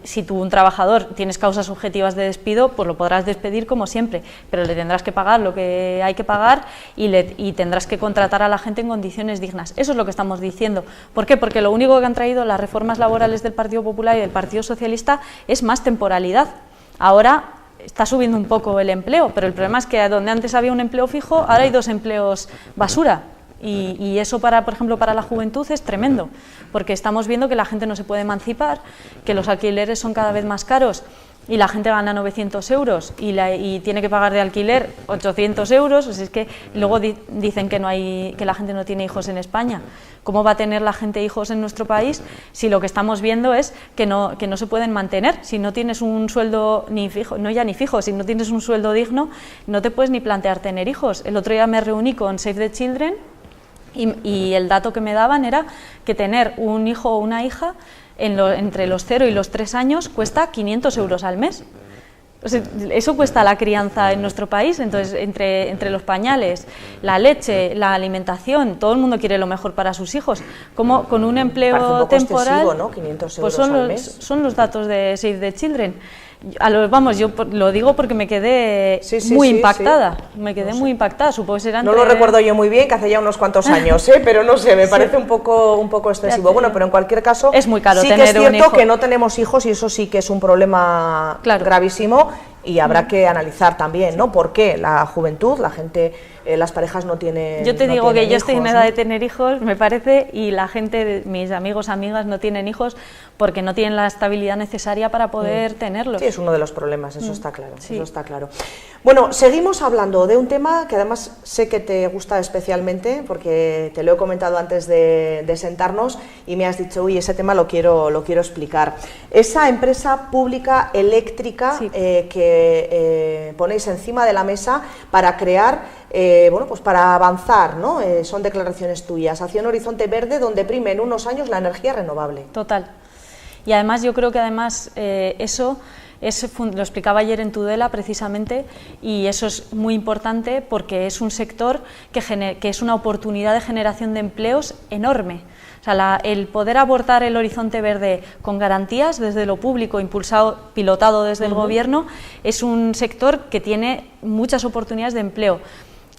si tú, un trabajador, tienes causas objetivas de despido, pues lo podrás despedir como siempre, pero le tendrás que pagar lo que hay que pagar y tendrás que contratar a la gente en condiciones dignas. Eso es lo que estamos diciendo. ¿Por qué? Porque lo único que han traído las reformas laborales del Partido Popular y del Partido Socialista es más temporalidad. Ahora está subiendo un poco el empleo, pero el problema es que donde antes había un empleo fijo, ahora hay 2 empleos basura. Y eso, por ejemplo, para la juventud es tremendo, porque estamos viendo que la gente no se puede emancipar, que los alquileres son cada vez más caros y la gente gana 900 euros y tiene que pagar de alquiler 800 euros, o sea, es que luego dicen que la gente no tiene hijos en España. ¿Cómo va a tener la gente hijos en nuestro país si lo que estamos viendo es que no se pueden mantener? Si no tienes un sueldo ni fijo, no ya ni fijo, si no tienes un sueldo digno, no te puedes ni plantear tener hijos. El otro día me reuní con Save the Children y el dato que me daban era que tener un hijo o una hija entre los 0 y los 3 años cuesta 500 euros al mes. O sea, eso cuesta la crianza en nuestro país. Entonces, entre los pañales, la leche, la alimentación, todo el mundo quiere lo mejor para sus hijos. Como con un empleo parece un poco temporal, excesivo, ¿no? 500 euros pues al mes. son los datos de Save the Children. Yo lo digo porque me quedé muy impactada, muy impactada, supongo que será No lo recuerdo yo muy bien, que hace ya unos cuantos años, pero no sé, me parece un poco excesivo. Bueno, pero en cualquier caso, es muy caro sí tener que es cierto un hijo. que no tenemos hijos y eso sí que es un problema gravísimo y habrá que analizar también, ¿no? ¿Por qué la juventud, la gente, las parejas no tienen Yo te digo que yo hijos, estoy en edad de tener hijos, me parece, y la gente, mis amigos, amigas, no tienen hijos porque no tienen la estabilidad necesaria para poder tenerlos. Sí, es uno de los problemas, eso está claro, eso está claro. Bueno, seguimos hablando de un tema que además sé que te gusta especialmente, porque te lo he comentado antes de sentarnos y me has dicho, uy, ese tema lo quiero explicar. Esa empresa pública eléctrica que ponéis encima de la mesa para crear, pues para avanzar, ¿no? Son declaraciones tuyas, hacia un horizonte verde donde prime en unos años la energía renovable. Total. Y además yo creo que eso lo explicaba ayer en Tudela precisamente, y eso es muy importante porque es un sector que es una oportunidad de generación de empleos enorme. O sea, el poder abordar el horizonte verde con garantías desde lo público, pilotado desde el gobierno, es un sector que tiene muchas oportunidades de empleo.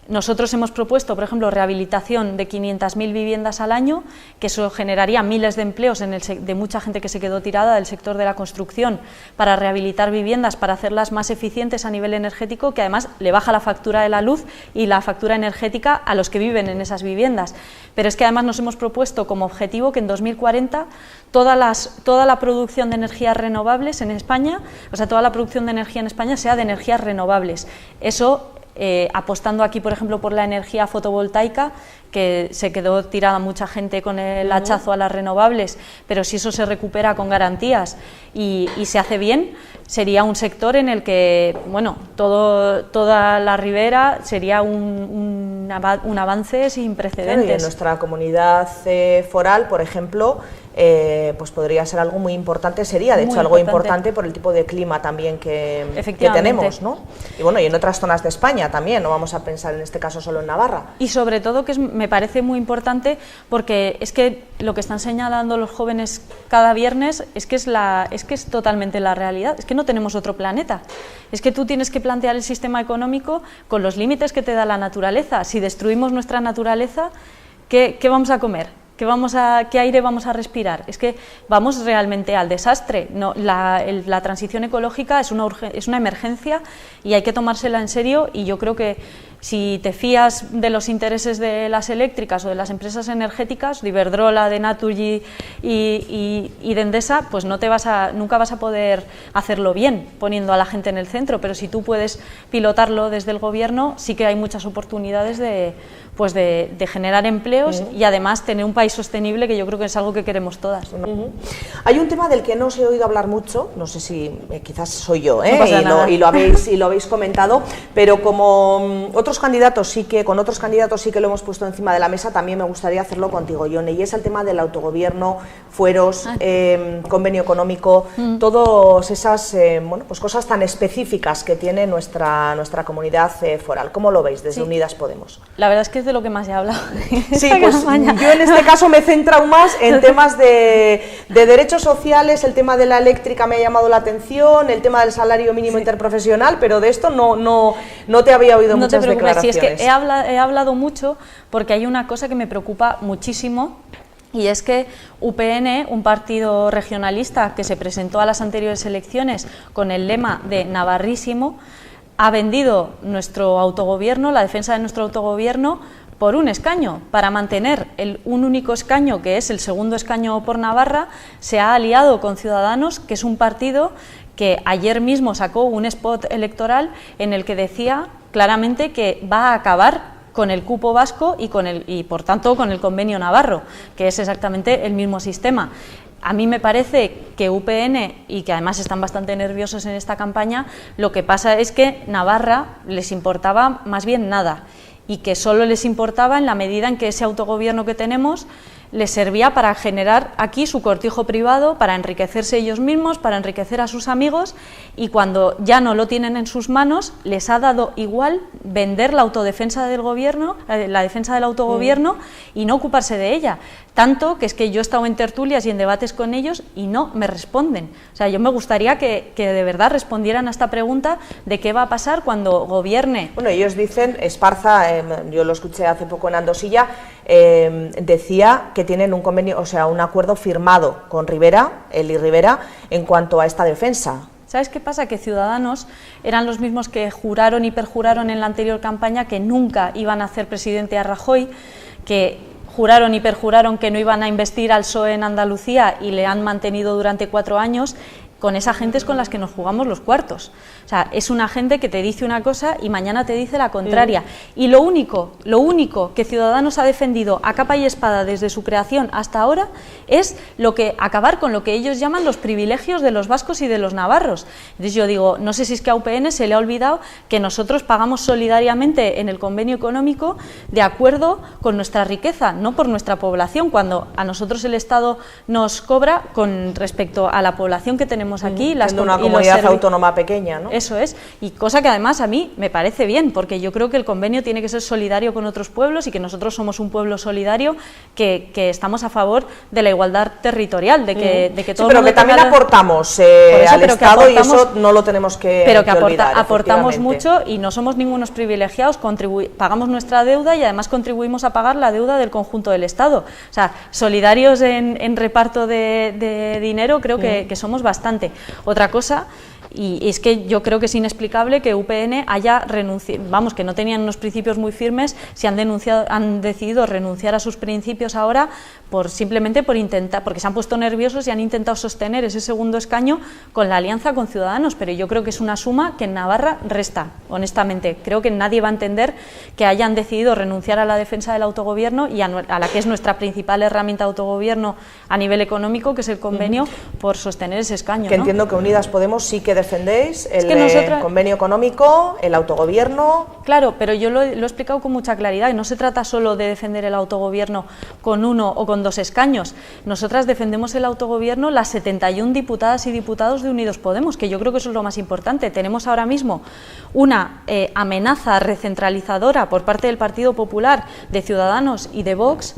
Nosotros hemos propuesto, por ejemplo, rehabilitación de 500.000 viviendas al año, que eso generaría miles de empleos de mucha gente que se quedó tirada del sector de la construcción, para rehabilitar viviendas, para hacerlas más eficientes a nivel energético, que además le baja la factura de la luz y la factura energética a los que viven en esas viviendas. Pero es que además nos hemos propuesto como objetivo que en 2040 toda la producción de energías renovables en España, o sea, toda la producción de energía en España sea de energías renovables. Eso apostando aquí, por ejemplo, por la energía fotovoltaica, que se quedó tirada mucha gente con el hachazo a las renovables, pero si eso se recupera con garantías y se hace bien, sería un sector en el que, bueno, toda la ribera sería un avance sin precedentes. Claro, y en nuestra comunidad foral, por ejemplo, pues podría ser algo muy importante, sería de hecho algo importante por el tipo de clima también que tenemos, ¿no? Y bueno, y en otras zonas de España también, no vamos a pensar en este caso solo en Navarra. Y sobre todo que me parece muy importante, porque es que lo que están señalando los jóvenes cada viernes es que es totalmente la realidad, es que no tenemos otro planeta, es que tú tienes que plantear el sistema económico con los límites que te da la naturaleza. Si destruimos nuestra naturaleza, ¿qué vamos a comer? ¿Qué aire vamos a respirar? Es que vamos realmente al desastre. No, la transición ecológica es una emergencia y hay que tomársela en serio, y yo creo que si te fías de los intereses de las eléctricas o de las empresas energéticas, de Iberdrola, de Naturgy y de Endesa, pues nunca vas a poder hacerlo bien poniendo a la gente en el centro, pero si tú puedes pilotarlo desde el gobierno, sí que hay muchas oportunidades de generar empleos y además tener un país sostenible, que yo creo que es algo que queremos todas. Hay un tema del que no os he oído hablar mucho, no sé si quizás soy yo, no y lo habéis comentado, pero como con otros candidatos sí que lo hemos puesto encima de la mesa, también me gustaría hacerlo contigo, Yone, y es el tema del autogobierno, fueros, convenio económico, todas esas pues cosas tan específicas que tiene nuestra comunidad foral. ¿Cómo lo veis desde Unidas Podemos? La verdad es que es de lo que más he hablado. Sí, pues yo en este caso me he centrado más en temas de derechos sociales, el tema de la eléctrica me ha llamado la atención, el tema del salario mínimo interprofesional, pero de esto no te había oído muchas declaraciones. Sí, es que he hablado mucho porque hay una cosa que me preocupa muchísimo, y es que UPN, un partido regionalista que se presentó a las anteriores elecciones con el lema de Navarrísimo, ha vendido nuestro autogobierno, la defensa de nuestro autogobierno, por un escaño. Para mantener un único escaño, que es el segundo escaño por Navarra, se ha aliado con Ciudadanos, que es un partido que ayer mismo sacó un spot electoral en el que decía claramente que va a acabar con el cupo vasco y por tanto con el convenio navarro, que es exactamente el mismo sistema. A mí me parece que UPN, y que además están bastante nerviosos en esta campaña, lo que pasa es que Navarra les importaba más bien nada, y que solo les importaba en la medida en que ese autogobierno que tenemos les servía para generar aquí su cortijo privado, para enriquecerse ellos mismos, para enriquecer a sus amigos, y cuando ya no lo tienen en sus manos, les ha dado igual vender la autodefensa del gobierno, la defensa del autogobierno, y no ocuparse de ella. Tanto que es que yo he estado en tertulias y en debates con ellos y no me responden. O sea, yo me gustaría que de verdad respondieran a esta pregunta de qué va a pasar cuando gobierne. Bueno, ellos dicen, Esparza, yo lo escuché hace poco en Andosilla, decía que tienen un convenio, o sea, un acuerdo firmado con Rivera, él y Rivera, en cuanto a esta defensa. ¿Sabes qué pasa? Que Ciudadanos eran los mismos que juraron y perjuraron en la anterior campaña que nunca iban a hacer presidente a Rajoy, que juraron y perjuraron que no iban a investir al PSOE en Andalucía y le han mantenido durante 4 años. Con esa gente es con las que nos jugamos los cuartos. O sea, es una gente que te dice una cosa y mañana te dice la contraria. Y lo único que Ciudadanos ha defendido a capa y espada desde su creación hasta ahora es acabar con lo que ellos llaman los privilegios de los vascos y de los navarros. Entonces yo digo, no sé si es que a UPN se le ha olvidado que nosotros pagamos solidariamente en el convenio económico de acuerdo con nuestra riqueza, no por nuestra población, cuando a nosotros el Estado nos cobra con respecto a la población que tenemos tenemos aquí. Siendo una comunidad autónoma pequeña, ¿no? Eso es, y cosa que además a mí me parece bien, porque yo creo que el convenio tiene que ser solidario con otros pueblos y que nosotros somos un pueblo solidario que estamos a favor de la igualdad territorial, de que todo pero que también aportamos al Estado, y eso no lo tenemos que olvidar, aportamos mucho y no somos ningunos privilegiados, pagamos nuestra deuda y además contribuimos a pagar la deuda del conjunto del Estado. O sea, solidarios en reparto de dinero creo que somos bastante. Otra cosa, y es que yo creo que es inexplicable que UPN haya renunciado, vamos, que no tenían unos principios muy firmes, si han decidido renunciar a sus principios ahora simplemente por intentar, porque se han puesto nerviosos y han intentado sostener ese segundo escaño con la alianza con Ciudadanos, pero yo creo que es una suma que en Navarra resta, honestamente. Creo que nadie va a entender que hayan decidido renunciar a la defensa del autogobierno y a la que es nuestra principal herramienta de autogobierno a nivel económico, que es el convenio, por sostener ese escaño. Que entiendo que Unidas Podemos sí que defendéis el convenio económico, el autogobierno. Claro, pero yo lo he explicado con mucha claridad, y no se trata solo de defender el autogobierno con 1 o con 2 escaños. Nosotras defendemos el autogobierno, las 71 diputadas y diputados de Unidos Podemos, que yo creo que eso es lo más importante. Tenemos ahora mismo una amenaza recentralizadora por parte del Partido Popular, de Ciudadanos y de Vox,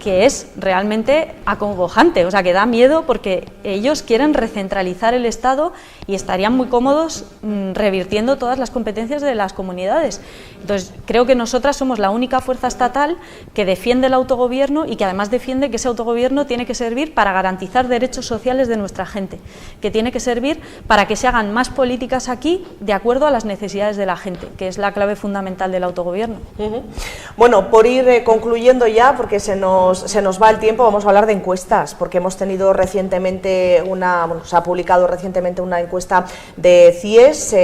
que es realmente acongojante, o sea, que da miedo, porque ellos quieren recentralizar el Estado y estarían muy cómodos revirtiendo todas las competencias de las comunidades. Entonces, creo que nosotras somos la única fuerza estatal que defiende el autogobierno y que además defiende que ese autogobierno tiene que servir para garantizar derechos sociales de nuestra gente, que tiene que servir para que se hagan más políticas aquí de acuerdo a las necesidades de la gente, que es la clave fundamental del autogobierno. Bueno, por ir concluyendo ya, porque se nos va el tiempo, vamos a hablar de encuestas, porque hemos tenido recientemente se ha publicado recientemente una encuesta de CIES,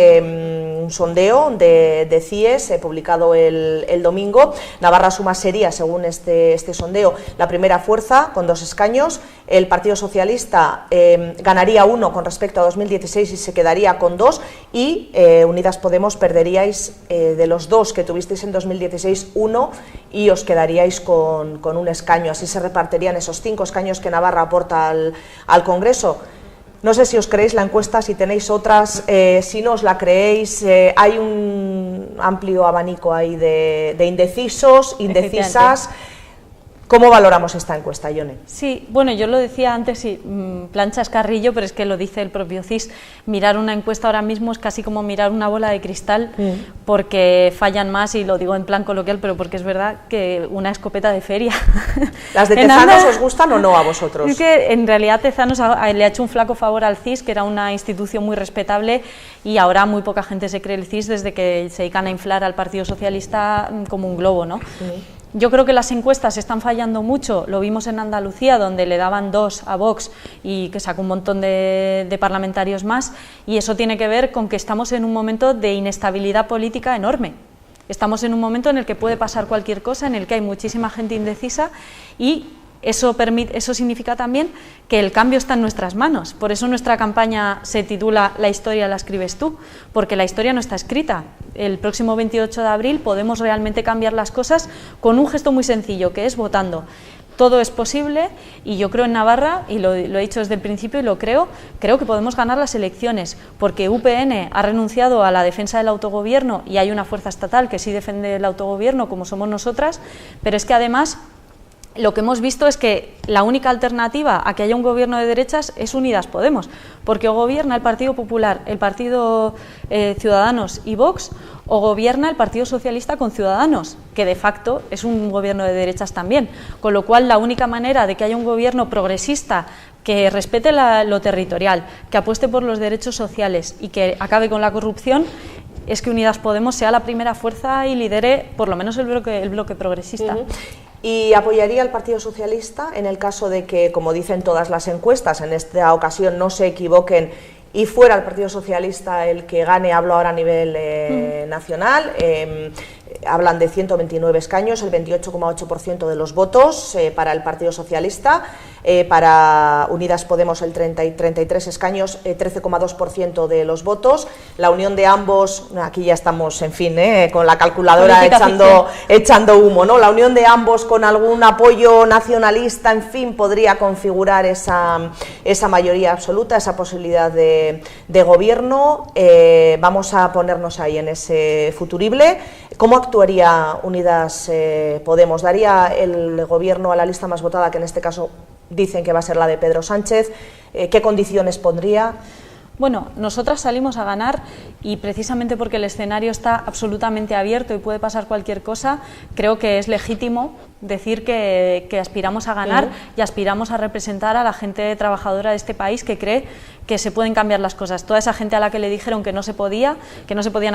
un sondeo de CIES publicado el domingo. Navarra suma sería, según este sondeo, la primera fuerza con 2 escaños. El Partido Socialista ganaría 1 con respecto a 2016 y se quedaría con 2, y Unidas Podemos perderíais de los 2 que tuvisteis en 2016 1 y os quedaríais con 1 escaño. Así se repartirían esos 5 escaños que Navarra aporta al Congreso. No sé si os creéis la encuesta, si tenéis otras, si no os la creéis. Hay un amplio abanico ahí de indecisos, indecisas. ¿Cómo valoramos esta encuesta, Ione? Sí, bueno, yo lo decía antes, plan chascarrillo, pero es que lo dice el propio CIS. Mirar una encuesta ahora mismo es casi como mirar una bola de cristal, porque fallan más, y lo digo en plan coloquial, pero porque es verdad, que una escopeta de feria. ¿Las de Tezanos os gustan o no a vosotros? Es que en realidad Tezanos le ha hecho un flaco favor al CIS, que era una institución muy respetable, y ahora muy poca gente se cree el CIS desde que se dedican a inflar al Partido Socialista como un globo, ¿no? Yo creo que las encuestas están fallando mucho. Lo vimos en Andalucía, donde le daban 2 a Vox y que sacó un montón de parlamentarios más, y eso tiene que ver con que estamos en un momento de inestabilidad política enorme. Estamos en un momento en el que puede pasar cualquier cosa, en el que hay muchísima gente indecisa, y eso significa también que el cambio está en nuestras manos. Por eso nuestra campaña se titula "La historia la escribes tú", porque la historia no está escrita. El próximo 28 de abril podemos realmente cambiar las cosas con un gesto muy sencillo, que es votando. Todo es posible, y yo creo en Navarra, y lo he dicho desde el principio y lo creo que podemos ganar las elecciones, porque UPN ha renunciado a la defensa del autogobierno y hay una fuerza estatal que sí defiende el autogobierno, como somos nosotras, pero es que además lo que hemos visto es que la única alternativa a que haya un gobierno de derechas es Unidas Podemos, porque o gobierna el Partido Popular, el Partido Ciudadanos y Vox, o gobierna el Partido Socialista con Ciudadanos, que de facto es un gobierno de derechas también, con lo cual la única manera de que haya un gobierno progresista que respete lo territorial, que apueste por los derechos sociales y que acabe con la corrupción, es que Unidas Podemos sea la primera fuerza y lidere por lo menos el bloque progresista. ¿Y apoyaría al Partido Socialista en el caso de que, como dicen todas las encuestas, en esta ocasión no se equivoquen y fuera el Partido Socialista el que gane? Hablo ahora a nivel nacional. Hablan de 129 escaños, el 28,8% de los votos para el Partido Socialista. para Unidas Podemos el 33 escaños, 13,2% de los votos. La unión de ambos, aquí ya estamos, en fin, con la calculadora echando humo, ¿no? La unión de ambos con algún apoyo nacionalista, en fin, podría configurar esa mayoría absoluta, esa posibilidad de gobierno. Vamos a ponernos ahí en ese futurible. ¿Cómo actuaría Unidas Podemos? ¿Daría el gobierno a la lista más votada, que en este caso dicen que va a ser la de Pedro Sánchez? ¿Qué condiciones pondría? Bueno, nosotras salimos a ganar y precisamente porque el escenario está absolutamente abierto y puede pasar cualquier cosa, creo que es legítimo decir que aspiramos a ganar y aspiramos a representar a la gente trabajadora de este país que cree que se pueden cambiar las cosas. Toda esa gente a la que le dijeron que no se podían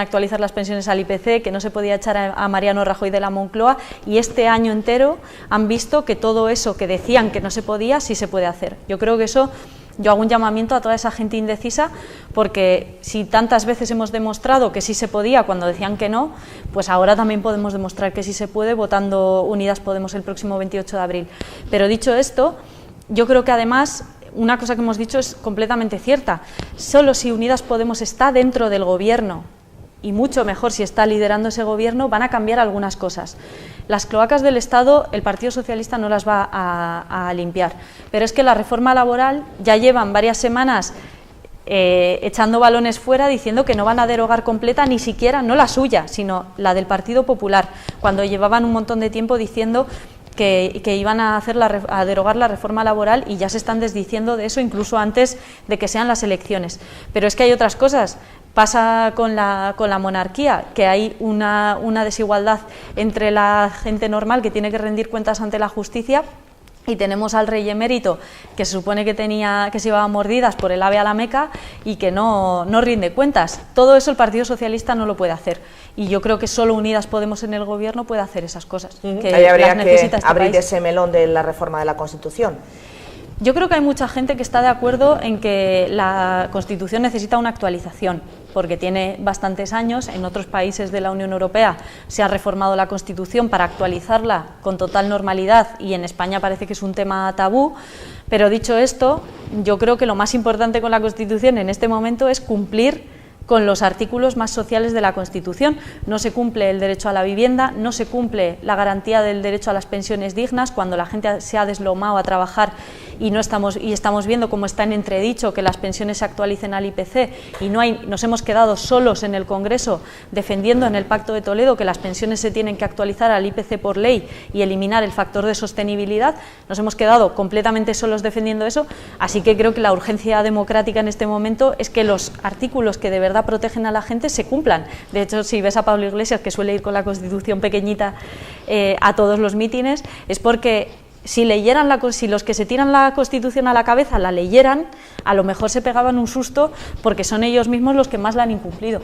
actualizar las pensiones al IPC, que no se podía echar a Mariano Rajoy de la Moncloa, y este año entero han visto que todo eso que decían que no se podía, sí se puede hacer. Yo creo que eso... Yo hago un llamamiento a toda esa gente indecisa, porque si tantas veces hemos demostrado que sí se podía cuando decían que no, pues ahora también podemos demostrar que sí se puede votando Unidas Podemos el próximo 28 de abril. Pero dicho esto, yo creo que además una cosa que hemos dicho es completamente cierta. Solo si Unidas Podemos está dentro del gobierno, y mucho mejor si está liderando ese gobierno, van a cambiar algunas cosas. Las cloacas del Estado, el Partido Socialista no las va a limpiar, pero es que la reforma laboral ya llevan varias semanas echando balones fuera, diciendo que no van a derogar completa, ni siquiera, no la suya, sino la del Partido Popular, cuando llevaban un montón de tiempo diciendo que iban a derogar la reforma laboral, y ya se están desdiciendo de eso incluso antes de que sean las elecciones. Pero es que hay otras cosas. Pasa con la monarquía, que hay una desigualdad entre la gente normal que tiene que rendir cuentas ante la justicia, y tenemos al rey emérito que se supone que se llevaba mordidas por el ave a la Meca y que no rinde cuentas. Todo eso el Partido Socialista no lo puede hacer, y yo creo que solo Unidas Podemos en el gobierno puede hacer esas cosas. Que ahí habría las que necesita este abrir país. ese melón de la reforma de la Constitución. Yo creo que hay mucha gente que está de acuerdo en que la Constitución necesita una actualización, porque tiene bastantes años. En otros países de la Unión Europea se ha reformado la Constitución para actualizarla con total normalidad, y en España parece que es un tema tabú. Pero dicho esto, yo creo que lo más importante con la Constitución en este momento es cumplir con los artículos más sociales de la Constitución. No se cumple el derecho a la vivienda, no se cumple la garantía del derecho a las pensiones dignas, cuando la gente se ha deslomado a trabajar y estamos viendo cómo está en entredicho que las pensiones se actualicen al IPC, y nos hemos quedado solos en el Congreso defendiendo en el Pacto de Toledo que las pensiones se tienen que actualizar al IPC por ley y eliminar el factor de sostenibilidad. Nos hemos quedado completamente solos defendiendo eso, así que creo que la urgencia democrática en este momento es que los artículos que de verdad protegen a la gente se cumplan. De hecho, si ves a Pablo Iglesias, que suele ir con la Constitución pequeñita a todos los mítines, es porque si los que se tiran la Constitución a la cabeza la leyeran, a lo mejor se pegaban un susto, porque son ellos mismos los que más la han incumplido.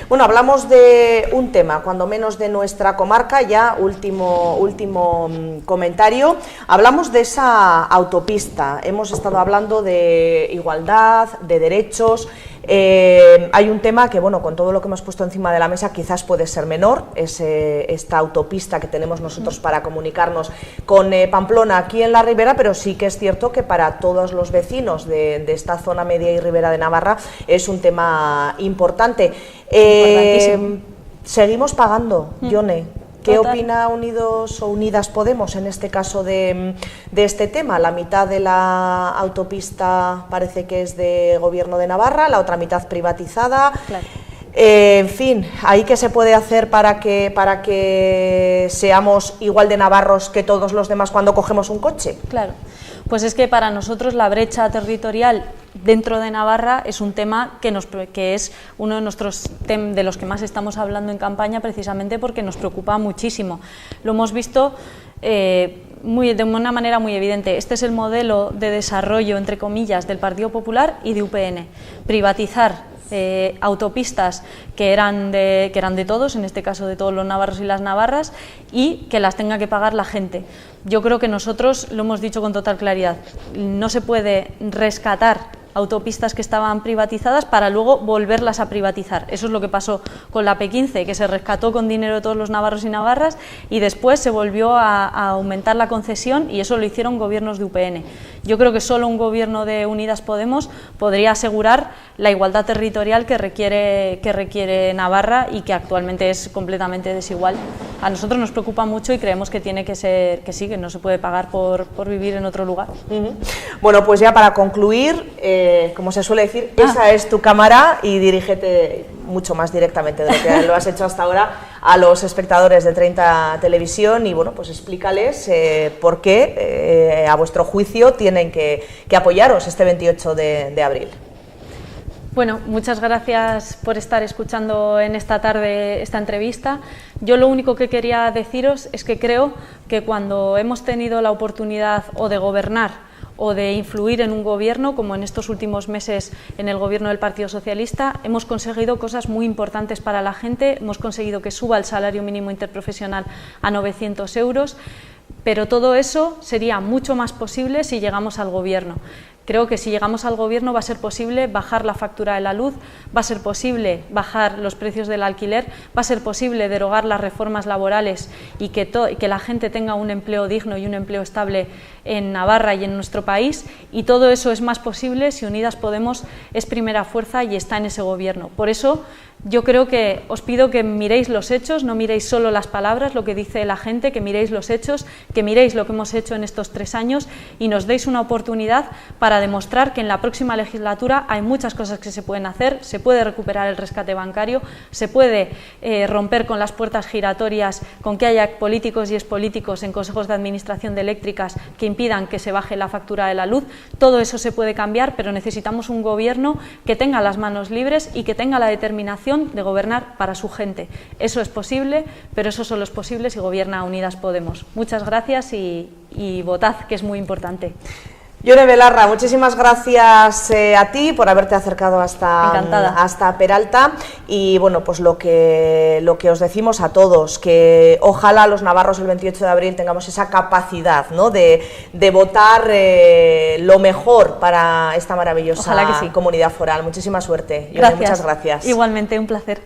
Bueno, hablamos de un tema, cuando menos de nuestra comarca, ya último comentario. Hablamos de esa autopista. Hemos estado hablando de igualdad, de derechos. Hay un tema que, bueno, con todo lo que hemos puesto encima de la mesa, quizás puede ser menor, es esta autopista que tenemos nosotros para comunicarnos con Pamplona aquí en la Ribera, pero sí que es cierto que para todos los vecinos de esta zona media y Ribera de Navarra es un tema importante. Seguimos pagando, Yone. ¿Qué opina Unidos o Unidas Podemos en este caso de este tema? La mitad de la autopista parece que es de Gobierno de Navarra, la otra mitad privatizada. Claro. En fin, ¿ahí qué se puede hacer para que seamos igual de navarros que todos los demás cuando cogemos un coche? Claro, pues es que para nosotros la brecha territorial dentro de Navarra es un tema que es uno de nuestros de los que más estamos hablando en campaña, precisamente porque nos preocupa muchísimo. Lo hemos visto de una manera muy evidente. Este es el modelo de desarrollo, entre comillas, del Partido Popular y de UPN. Privatizar autopistas que eran de todos, en este caso de todos los navarros y las navarras, y que las tenga que pagar la gente. Yo creo que nosotros lo hemos dicho con total claridad: no se puede rescatar autopistas que estaban privatizadas para luego volverlas a privatizar. Eso es lo que pasó con la P15, que se rescató con dinero de todos los navarros y navarras y después se volvió a aumentar la concesión y eso lo hicieron gobiernos de UPN. Yo creo que solo un gobierno de Unidas Podemos podría asegurar la igualdad territorial que requiere Navarra y que actualmente es completamente desigual. A nosotros nos preocupa mucho y creemos que tiene que ser, que sí, que no se puede pagar por vivir en otro lugar. Bueno, pues ya para concluir, como se suele decir, esa es tu cámara y dirígete mucho más directamente de lo que lo has hecho hasta ahora a los espectadores de 30 Televisión y bueno, pues explícales por qué a vuestro juicio tienen que apoyaros este 28 de abril. Bueno, muchas gracias por estar escuchando en esta tarde esta entrevista. Yo lo único que quería deciros es que creo que cuando hemos tenido la oportunidad o de gobernar o de influir en un gobierno, como en estos últimos meses en el gobierno del Partido Socialista, hemos conseguido cosas muy importantes para la gente, hemos conseguido que suba el salario mínimo interprofesional a 900 euros, pero todo eso sería mucho más posible si llegamos al gobierno. Creo que si llegamos al gobierno va a ser posible bajar la factura de la luz, va a ser posible bajar los precios del alquiler, va a ser posible derogar las reformas laborales y que la gente tenga un empleo digno y un empleo estable en Navarra y en nuestro país, y todo eso es más posible si Unidas Podemos es primera fuerza y está en ese gobierno. Por eso yo creo que os pido que miréis los hechos, no miréis solo las palabras, lo que dice la gente, que miréis los hechos, que miréis lo que hemos hecho en estos 3 años y nos deis una oportunidad para demostrar que en la próxima legislatura hay muchas cosas que se pueden hacer, se puede recuperar el rescate bancario, se puede romper con las puertas giratorias, con que haya políticos y expolíticos en consejos de administración de eléctricas que impidan que se baje la factura de la luz. Todo eso se puede cambiar, pero necesitamos un gobierno que tenga las manos libres y que tenga la determinación de gobernar para su gente. Eso es posible, pero eso solo es posible si gobierna Unidas Podemos. Muchas gracias y votad, que es muy importante. Yone Belarra, muchísimas gracias a ti por haberte acercado hasta Peralta y bueno, pues lo que os decimos a todos, que ojalá los navarros el 28 de abril tengamos esa capacidad, ¿no?, de votar lo mejor para esta maravillosa comunidad foral. Muchísima suerte. Yone, muchas gracias. Igualmente, un placer.